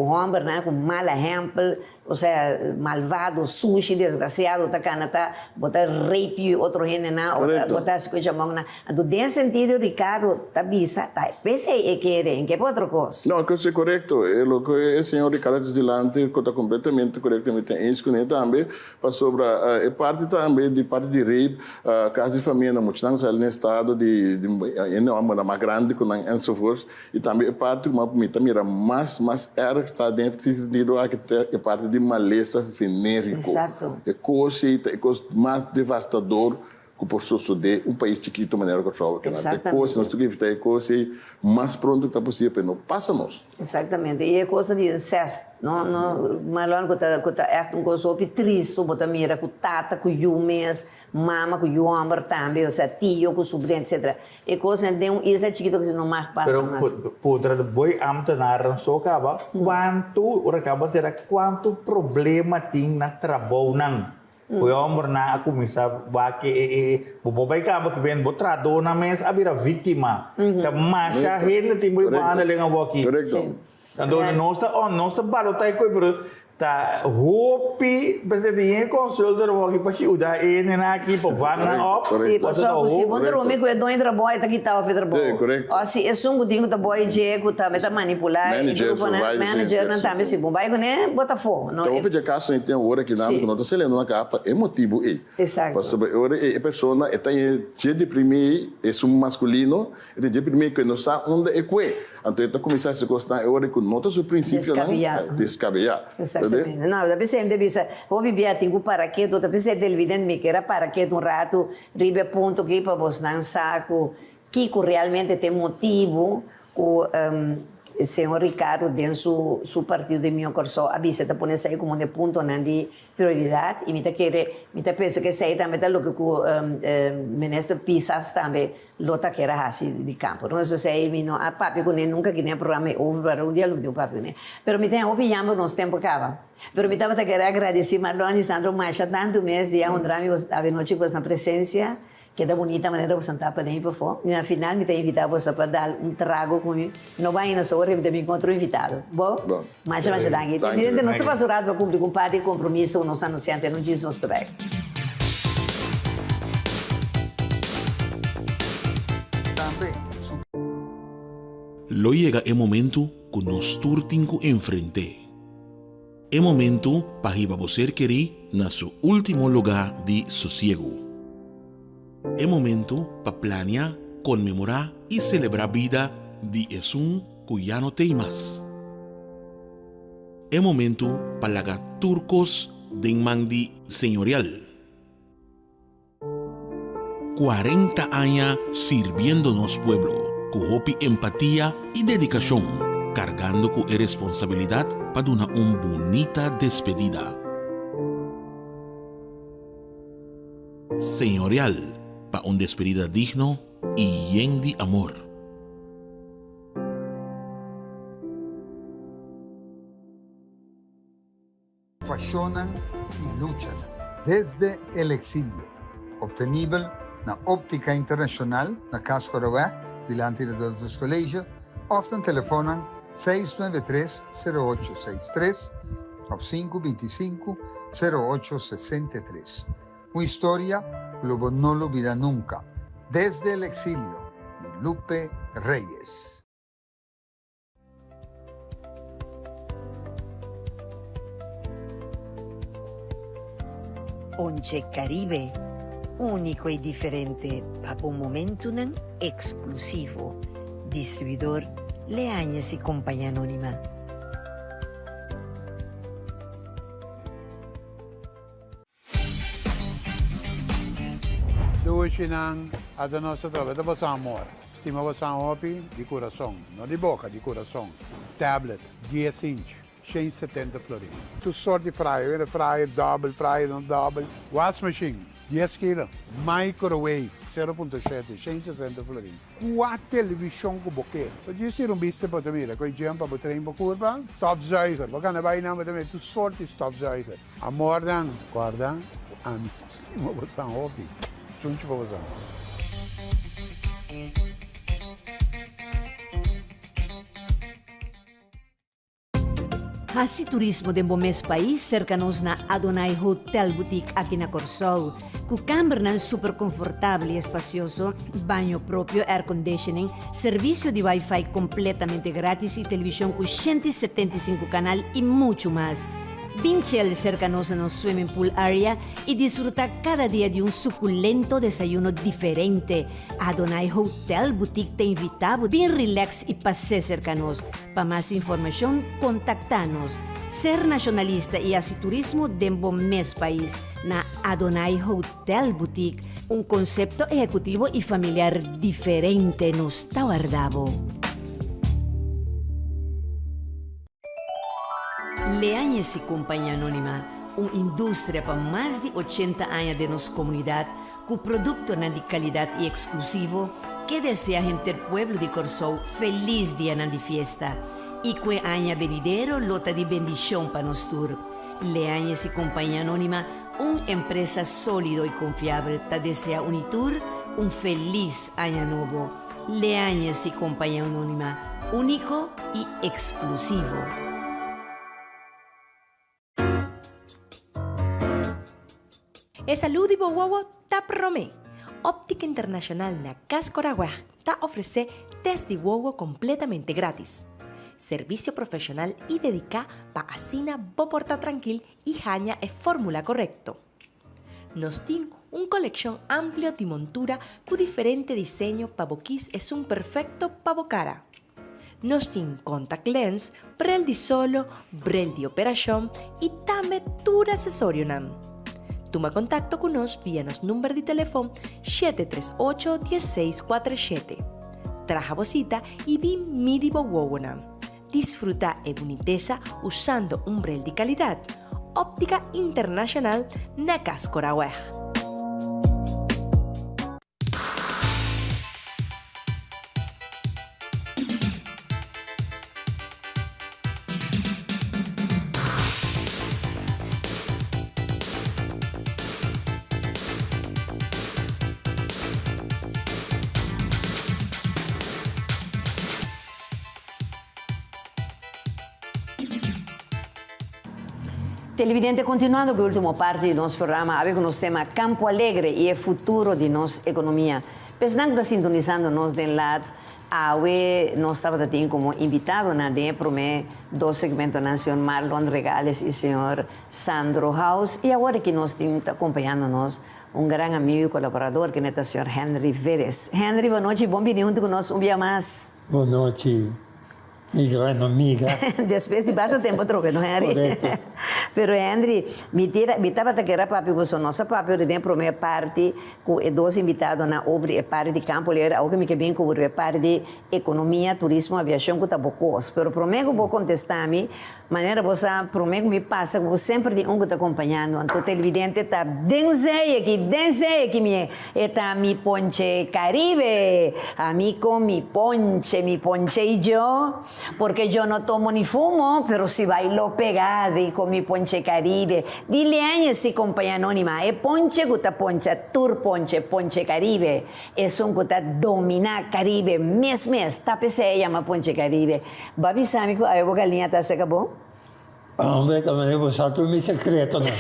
homem, né, com mal exemplo, ou seja, malvado, sushi, desgraciado, tá canata, botar rape, outro gente, né, botar as coisas mão, né. Então, nesse sentido, Ricardo, tá bisa, tá, pensei que é outra coisa. Não, que é correto. É o que o senhor Ricardo diz delante, que está completamente corretamente isso, que também, para sobre a parte também de parte de rape, caso de família, não muito, não sei, no estado de uma mais grande, com a força, e também a parte, como a mira mais era que está dentro, que sentido é parte de maleza venérico. Exato. É coisa mais devastador que por suceder um país chiquito maneira que eu Exatamente. coisa nós temos que evitar coisa mais pronto que está possível, não passa-nos. Exatamente. E é coisa de incesto, não, malão que tá é um coisa triste, botar mira com tata, com yumes, mama, com yuamber também, ou seja, tio, com sobrinho, etc. É coisa de isla chiquito que não mais passa. Pero putra de boi amta naran so kaba, quanto problema ting na trabaho nang. O homem na ako misa baki bubay ka ba kiben botrado na mes abira vítima. Ta masha hen timboy bana lenga waki. Correcto. Ando nosta balotay ko pero ta hopi basta di consultor waki pa si uda na aqui po vana op. Sim, pessoal, se você não me cuida do trabalho, tá que tá o trabalho. Correto. Ó, se é um budinho da boy Diego tá meta manipular, manager não tá me se bom, vai né, bota fogo, não. Então, eu pedi caso tem hora que não está selando na capa, é motivo aí. Exato. Sobre hora a pessoa está cheia de primeiro, é um masculino, é de primeiro que não sabe onde é que é. Então, ele começa a se gostar, é hora que nota o princípio não descabear. Exatamente. Não, da pessoa ainda pensa, vou viver tenho para que, da pessoa televidente me quer para que um rato, ribe ponto que para você não saco, que realmente tem motivo, o senhor Ricardo dentro do partido de meu corso avisa tá poner aí como de ponto não de prioridade e me tá pensa que sei também tá lo que o ministro Pisas também lota que era assim de campo não sei me não a papi com nunca que nem programa over para um dia lo do papi né pero me tem opinião nos tempo acaba pero me tava querer agradecer Marlon e Sandro Macha tanto mês dia um drama a noite com essa presença Queda bonita maneira de sentar para dentro, por favor. E na final, me tem invitado você para dar trago comigo. Não vai nessa hora, eu me encontro invitado. Bom? Mais danke. Presidente, não se faz orado para cumprir com parte de compromisso, nos anunciantes, não diz nos trabalho. Lo llega el momento que nos turtinco enfrente. El momento para que você querer na su último lugar de sosiego. El momento para planear, conmemorar y celebrar vida de Esun Cuyano Teimas. El momento para lagar turcos de mandi señorial. 40 años sirviéndonos pueblo. Con hopi empatía y dedicación, cargando con responsabilidad para una bonita despedida. Señorial, para una despedida digno y lleno de amor. Apasionan y luchan desde el exilio. Obtenible na Óptica Internacional, na Casco Aroué, delante de outros colégios, often telefonan 693-0863 ou 525-0863. Uma história que Lobo não olvida nunca, desde el exilio, de Lupe Reyes. Once Caribe, único y diferente, para un momento exclusivo. Distribuidor Leañez y Compañía Anónima. Hoje a nossa através você amor. Estima você hopi de coração, não de boca, de coração. Tablet, 10 inch, 170 florins. Tu sorte de fryer, double, fryer, não double. Wash machine, 10 kg. Microwave, 0.7, 160 florins. 4 televisão com boquete. Pode ser vista para também, com o para botar em curva. Stofzuiger, você não vai não, mas tu sorte de stofzuiger. Amor dan, guarda, estima você hopi. Junte para você. Hasi turismo de mes país cercanos na Adonai Hotel Boutique aqui na Corsol, com câmara super confortável e espacioso, banho próprio, air conditioning, serviço de Wi-Fi completamente grátis e televisão com 175 canal e muito mais. Vinchel cercanos no swimming pool area y disfruta cada día de un suculento desayuno diferente. Adonai Hotel Boutique te invitamos bien relax y pase cercanos. Para más información, contactanos. Ser nacionalista y así turismo dentro mes país na Adonai Hotel Boutique. Un concepto ejecutivo y familiar diferente nos está guardado. Leañez y Compañía Anónima, una industria para más de 80 años de nuestra comunidad, con productos de calidad y exclusivo, que desea gente del pueblo de Corsol feliz día de fiesta. Y que aña venidero lota de bendición para nosotros. Leañez y Compañía Anónima, una empresa sólido y confiable, te desea unitur un feliz año nuevo. Leañez y Compañía Anónima, único y exclusivo. E saludo Bowowo ta promé. Óptica Internacional na Casco Aroué ta ofrece test de wowo completamente gratis. Servicio profesional y dedicado para asina bo porta tranquil y haña e fórmula correcto. Nos tiene un colección amplio de montura con diferente diseño para boquis es un perfecto para bocara. Nos tiene contact lens, brel di solo, brel di operación y también tur accesorio nam. Toma contacto con nos vía nos número de teléfono 738-1647. Traja bolsita y vi midi bowonam. Disfruta e boniteza usando un brel de calidad. Óptica Internacional na Casco Aroué. Televidente, continuando com a última parte do nosso programa, a ver com o tema Campo Alegre e o futuro de nossa economia. Pensando que está sintonizando nós de lado, nós estávamos tendo como invitado na DEPROME do segmento nacional Marlon Regales e o senhor Sandro House. E agora que nós estamos acompanhando nós um grande amigo e colaborador, que é o senhor Henry Veres. Henry, boa noite e bem-vindo conosco dia mais. Boa noite, minha grande amiga. Depois de bastante tempo troca, não é, Henry? Correto. Pero, Henry, me estava a querer papi com a nossa papi, eu tenho primeira parte, com dois invitados na obra, parte de campo, algo que me bem cobrir, parte de economia, turismo, aviação, que está bocos. Pero, primeiro, vou contestar-me, maneira você, primeiro, me passa, que você sempre tem que está acompanhando, então, o televidente está, denzei aqui, me está mi ponche Caribe, amigo, mi ponche eu, porque eu não tomo ni fumo, pero si bailo pegado e com mi ponche Caribe, dile a esse companhia anônima, é ponche que está ponche, tour ponche Caribe, é um que está dominar Caribe, mês, tá pensando, chama ponche Caribe. Babi, sabe que a galinha está seca bom? Hombre, também vou saltar meu secreto, né?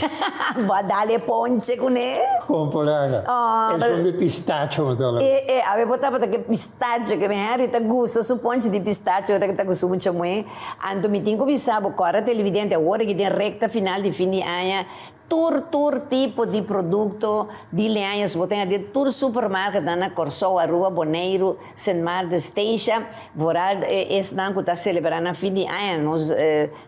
Vai dar ponche com ele? Comprada. É um de pistacho, então. A botava que pistacho, que minha Rita gosta, su ponche de pistacho, que está gostando muito muito. Anto me tinha que avisar, agora televidente, agora que tem recta final de fim de ano, tour tipo de produto de linhas, botei de tour supermercado na Corsou, Aruba, Boneiro, Saint Martin Station, voral esse ano que está celebrando a fim de ano, nos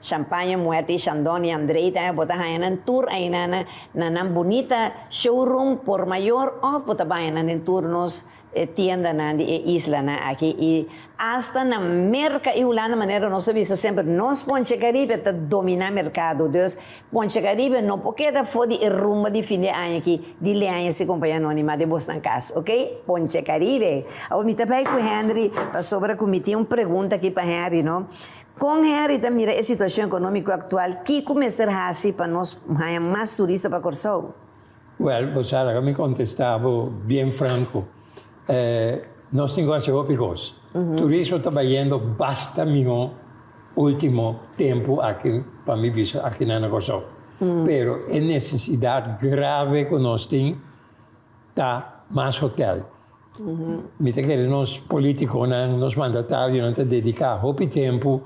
champanhe, moete, chandon e andrei, tá botar aí na tour aí na bonita showroom por maior, ou botar aí na tour nos tienda na isla na aqui e hasta na merca e ulana maneira nós visa sempre nós Ponche Caribe tá dominar mercado Deus Ponche Caribe não porque da fodi e rumba de fim de ano aqui de leanha se companhia anônima de Boston Cas, ok? Ponche Caribe. Eu me tapei com Henry para sobre cometi pergunta aqui para Henry, não? Com Henry tá mira a situação econômica atual que começar a fazer para nós mais turista para Corsou? Well, você me contestava bem franco. Nós temos ópicos. Turismo está indo bastante no último tempo aqui, para mim, aqui na Corsou. Pero é necessidade grave que nós temos tá mais hotel. Me tem que nós políticos, nós mandatários, não te dedicar pouco tempo,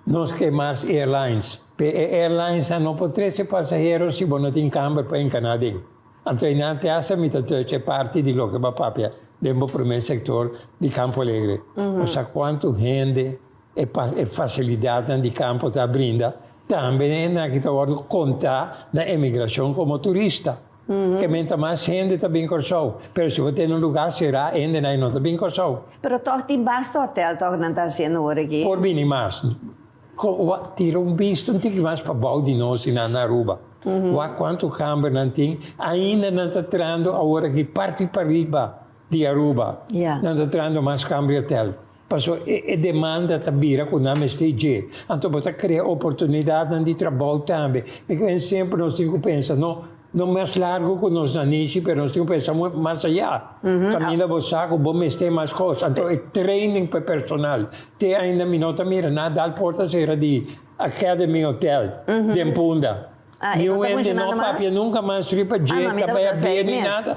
nós que mais airlines. Airlines não pode trazer passageiros se não tem câmera para em Canadá. Então, não te acha que é parte de lo que vai papia. Dentro do primeiro setor de Campo Alegre. Ou seja, quanto rende e facilidade de campo está abrindo, também é que está contar na imigração como turista. Que menta mais gente está bem Corsou. Mas se você tem um lugar, será ainda não está bem Corsou. Mas toch tem basta hotel, toch não está sendo agora aqui? Por mim, mais. Tira visto, não tem mais para baixo de nós na Aruba. Quanto câmera não tem, ainda não está trazendo agora que parte para riba de Aruba, não está trazendo mais câmbio hotel. Passou a demanda está vira com a MSTG. Então, você cria oportunidade de trabalho também. Porque sempre nós temos que pensar, não mais largo que nós na niche, mas nós temos que pensar mais allá. Caminha você com bom mestre mais coisas. Então, é training para personal. Tem ainda minota mira, nada al porta será de Academy Hotel, de Punda. E não está funcionando mais? Papia nunca mais ripa jeito, trabalha bem nem nada.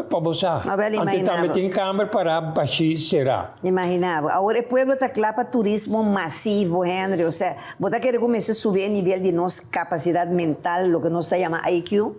Para você. Então também tem câmera para baixar será. Imaginava. Agora o povo está claro para turismo massivo, Henry. Ou seja, você quer começar a subir o nível de nossa capacidade mental, o que nós chamamos IQ?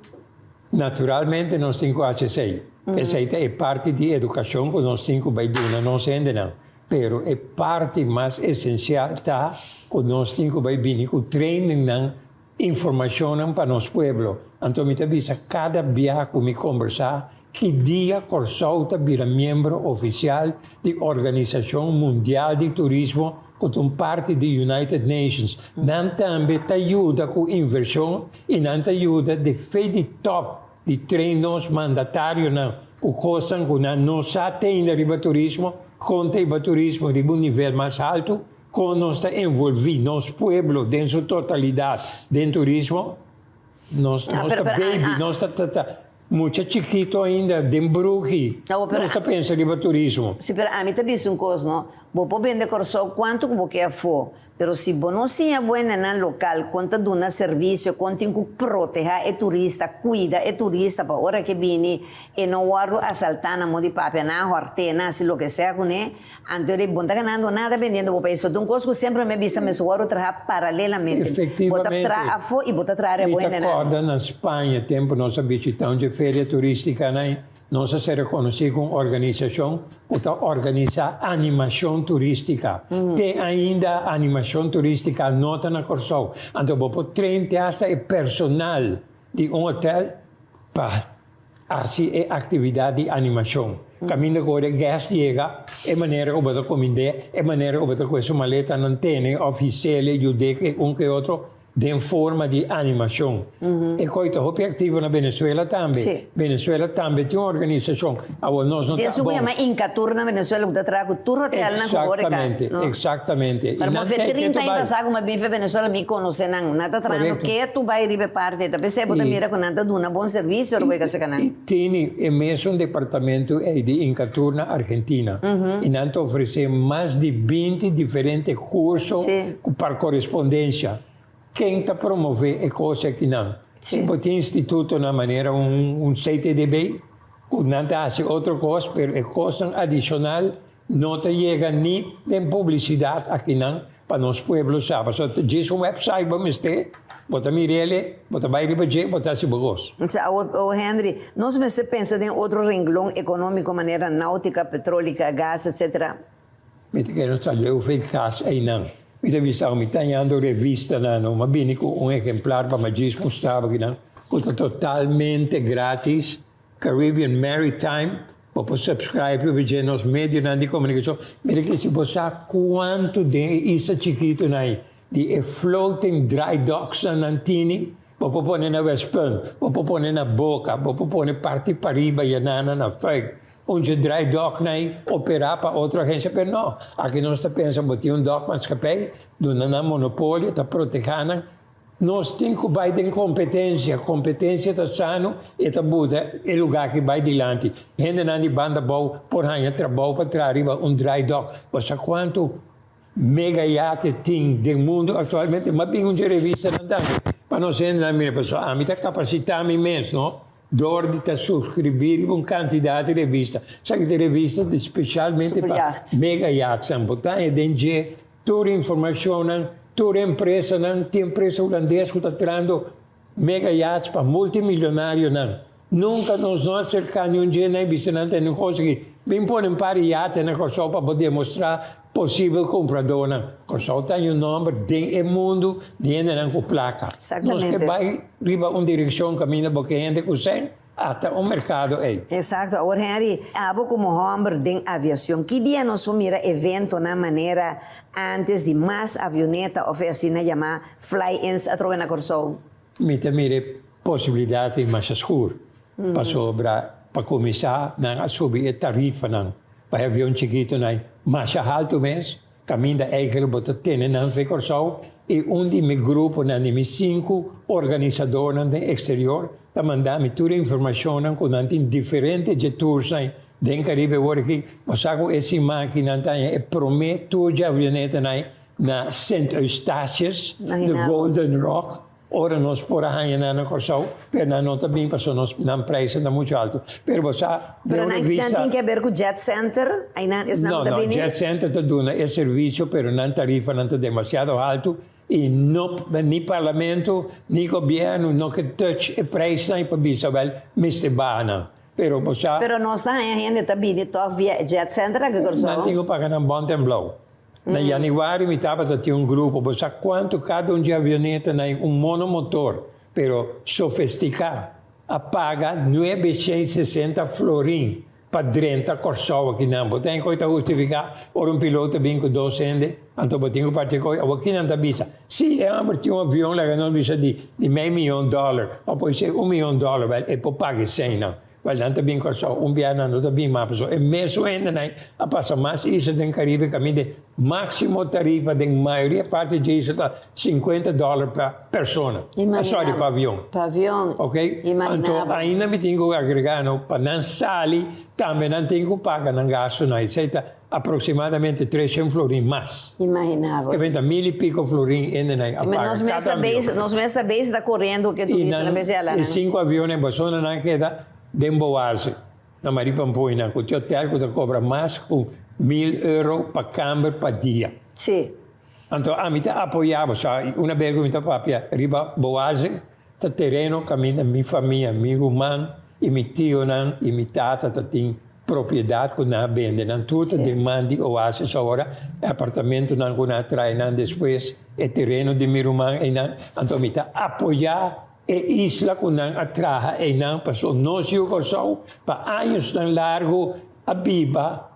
Naturalmente nós temos HC. Essa é parte de educação que nós temos que dar, não se ainda não. Pero é parte mais essencial tá que nós temos que vir com training informação para nosso pueblo. Então, me avisa cada viagem que me conversar que dia Corsou está vira membro oficial da Organização Mundial de Turismo, que é parte da United Nations. Não também te ajuda com inversão e não te ajuda de fazer top de treinos mandatários que costam que não só tem no turismo, conta o turismo de um nível mais alto, quando nós estamos envolvidos, nosso povo, dentro da sua totalidade, dentro do turismo, nós estamos baby, nós estamos muito chiquito ainda, dentro do Bruxi. Nós estamos pensando em turismo. Sim, mas a mim também é coisa, não? Bopo vende corso quanto que é for. Pero se não se é buena no local, conta de um serviço, conta que proteja o turista, cuida o turista para a hora que viene, e não guardo assaltar na mão de papel, na hortena, se lo que seja com ele, antes de não estar ganhando nada vendendo o país. Então, coisa que sempre me visa, me guardo trabalhar paralelamente. Efectivamente. Bota a fo e bota a área buena. Me acorda na Espanha, tempo nós visitamos de feira turística, né? Nós se reconhecemos como organização que organiza animação turística. Tem ainda animação turística nota na Corsol. Então, vou 30 hasta o personal de hotel para fazer atividade de animação. Caminho agora, o guest chega, é maneira que você comender, é maneira que você com essa maleta não tem oficial, ajuda que outro, de forma de animação. E coisa objetivo na Venezuela também. Sim. Venezuela também tem uma organização. Nós não Isso chama Inca Tour na Venezuela, que trago tour hotel na Exatamente, exatamente. Para não ver 30 anos passar como bem para Venezuela, me conhece não. Nada trano que tu vai ir parte, da percebo da mira com nada de um bom serviço, ou vai que se canal. E tem mesmo departamento de Inca Tour na Argentina. E nós oferecemos mais de 20 diferentes cursos para correspondência. Quem está promovendo é coisa que não. Se você instituto na maneira CTDB, não faz outra coisa, mas é coisa adicional, não chega nem em publicidade aqui não, para nós pueblos sabe. Só diz website, vamos ter, bota mirele, bota baile budget, bota se bagos. O Henry, nós pensamos em outro renglão econômico, maneira náutica, petrólica, gás, etc. Me te quero saber o feito caso aí não. Me está andando revista, não, mas vim com exemplar para me mostrar que não, custa totalmente grátis, Caribbean Maritime, para subscribe para nos meios de comunicação. Mira que se você quanto de isso chiquito aí, de floating dry docks na Antini, para pôr na Westpun, para pôr na Boca, para pôr parte para riba e na Feg. Onde dry dock aí operar para outra agência, mas não. Aqui nós estamos pensando que um dock mas capaz, do não monopólio, está protegendo. Nós temos que vai ter competência está sano e está buda é lugar que vai adiante. Gente não de banda boa, por aí trabalho para trás um dry dock. Você quanto mega iate tem do mundo atualmente, mas bem uma revista não dá. Para nós ainda minha pessoa, a minha capacidade imensa, não? Door de subscrever uma quantidade de revistas. Sabe de revistas especialmente para mega yachts. Botar em DNG, toda informação, toda empresa, tem empresa holandesa que está trazendo mega yachts para multimilionários. Nunca nos cercamos um dia na visitante, não conseguimos. Bem pôr um par de yachts na Corsol para poder mostrar possível comprador. Corsol tem nome do mundo, dentro da placa. Nós que vai riba uma direção caminho porque a gente consegue até o mercado aí. Exato. Agora, Henry, abo como homem de aviação, que dia nós vamos ir evento na maneira antes de mais avioneta oficina chamada fly-ins a trocar na Corsol? Mire possibilidade mais escura para sobrar, para começar a subir a tarifa para avião chiquito mais alto mesmo, caminho eigenlijk wat het tenen aan Corsol e de meu grupo de 5 organizadores no exterior da mandar me toda a informação com diferentes tours do Caribe aqui, mas com essa máquina é prometo de avioneta na St. Eustácias, de Golden Rock. Ora nós por aí na Corsol, mas não também passou nós na preço não muito alto. Pero você não tem que ver com Jet Center, não, Jet Center te dá esse serviço, pero não tarifa não é demasiado alto e não nem parlamento, nem governo não que touch o preço para Bisabel, Mr. Bana. Pero você. Pero nós tá ainda também via Jet Center que Corsol. Não tenho para ganhar bom tempo. Na januário, me estava tinha um grupo, você sabe quanto cada de avioneta tem monomotor, pero sofisticado, paga 960 florim para 30 Corsol aqui não. Tem coisa justificar, ou piloto vem com 200, então eu tenho parte coisa, aqui não está visa. Se é um avião, lá não visa de $500 mil, ou pode ser $1 milhão, é para pagar 100 não. Não também Corsol, viagem não também mas é mesmo ainda a passar mais isso do Caribe, caminho de máximo tarifa de maioria parte disso está $50 para pessoa. Só de pavião. Pavião. Ok? Então ainda me tenho que agregar para não sair, também não tenho que pagar não gasto não. Isso está aproximadamente 300 florins mais. Imaginava. Que vem 1000 e pico florins ainda na Mas nós mesma vez está correndo que tu e viste na vez lá. e 5 aviões basona na queda de Boase. Na Maripampoina, que o hotel que cobra mais com 1000 euros para câmbio para dia. Sim. Então, a mim apoiava, sabe? Uma vez que eu papia riba Boase, tá terreno caminho minha família, meu irmão e meu tio e minha tata tem propriedade que não vende, não tudo demanda de Oasis agora, apartamento não que não trai, não depois é terreno de meu irmão e não, então me apoiar e isla que não atrai e não passou nós e o só para anos tão largo a biba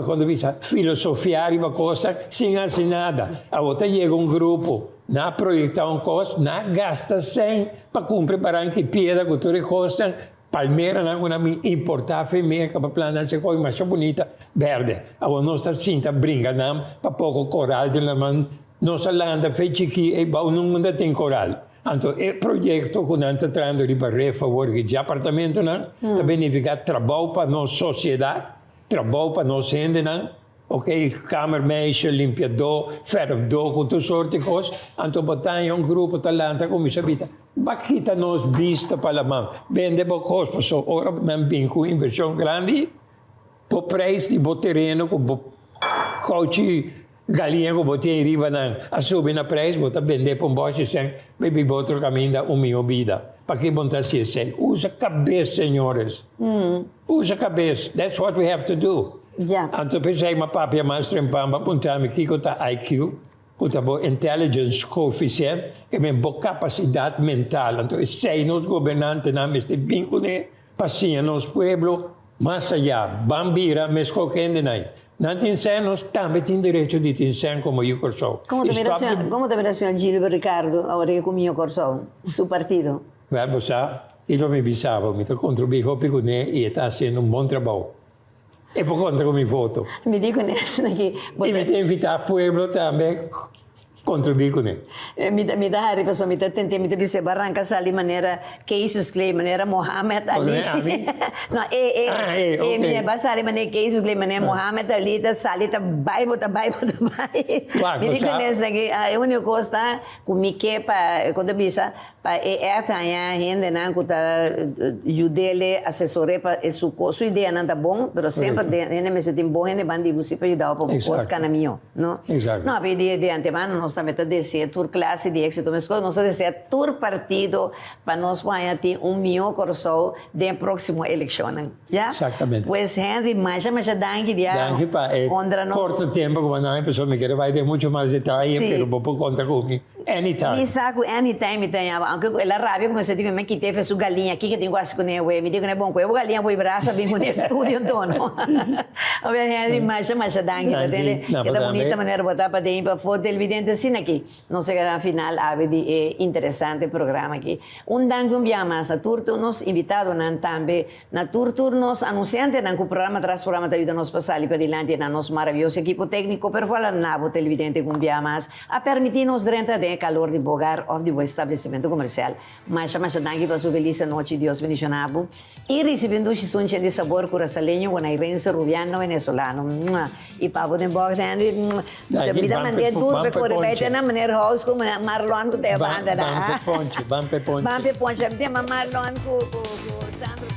quando diz filosofiar uma coisa sem assim nada. A outra chega grupo, não projetar coisa, não gasta 100 para cumprir para que pieda que tudo custa. Palmeira não é uma importável meia para planar se coisa mais bonita verde. Agora nós está cinta brinca não para pouco coral de la mão. Nossa landa feita aqui e não mundo tem coral. Então, o projeto que nós estamos trazendo de barreira favor de apartamento não também significa trabalho para nossa sociedade. Trabalho para nós gente, não? Ok, kamermeisje, limpiador, verfdor, com toda sorte de coisas. Então, botar grupo de talento como isso, bakita nos vista para a mão. Vende bocos, pessoal, ora, não vem com inversão grande, por preço de terreno, com coche, galinha, com botei riba, não. A subir na preço, botar vender para um bote, sem, bebi outro caminho da minha vida. Para que montar se assim? Usa cabeça, senhores. Usa cabeça. That's what we have to do. Então, pensei, uma papia mais trempamba, apontar-me aqui com a IQ, com a intelligence coeficiente, que é boa capacidade mental. Então, sei nos governantes, não este vínculo, passinha nos pueblos, mais allá, bambira, mas qualquer não. Não tem nós também temos direito de ter como eu corso. Como também a senhora Gilberto Ricardo, agora que comigo corso, seu partido? Well, sa, ilo me bisava, mi contribuivo per con e sta facendo un buon lavoro. E poi conta come voto. Mi dicono che... E mi invita al pueblo também contribuir com ele. Me dá pessoal, me tentei me dizer barranca sali maneira que isso escreve maneira Mohammed Ali. Não, me basta ali maneira que isso escreve maneira Mohammed Ali da sali tá Bible. Me digo nessa aqui a única coisa comigo que para quando bisa para tanya gente não que tá ajudele assessore para sua ideia não tá bom, pero sempre gente me sente bom gente bandi você para ajudar para coisa caminho, não? Não, a ideia de antemano nós também está desejando tour classe de éxito, mas nós está desejando tour partido para nós ganhar melhor corso de próxima eleição, já? Exatamente. Pois Henry, mais danke dia. Danke para corto tempo como não é pessoa me quer vai ter muito mais detalhe, pero vou contar comigo. Anytime. Me saco anytime tem, aunque ela rabia como você diz, me quitei fez sua galinha aqui que tem quase com ele, me digo não é bom, eu galinha vou braça bem com o estúdio então. A ver Henry, mais danke, entende? Que da bonita maneira botar para dentro para foto televidente assim aqui. Não sei que final ave de interessante programa aqui. Danke dia mais na turno nos invitado nan também na turnos anunciante nan que o programa traz programa te ajuda nos passar para adiante na nos maravilhoso equipo técnico per falar na televidente com dia mais a permitir nos dentro de calor de bogar ou de estabelecimento comercial. Mas danke para sua feliz noite, Deus bendicionado. E recebendo o sonho de sabor curaçaleño com a Irense Rubiano venezolano. E para poder bogar vida mandei tour para correr na maneira house como Marlon com a banda da. Bampe Ponte. Tem Marlon com Sandro.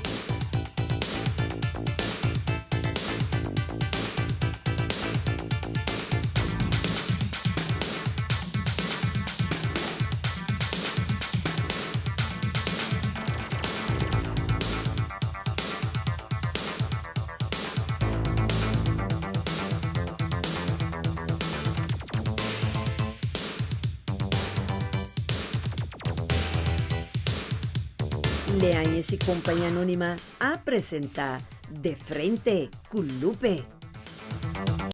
Leáñez y Compañía Anónima a presentar De Frente con Lupe.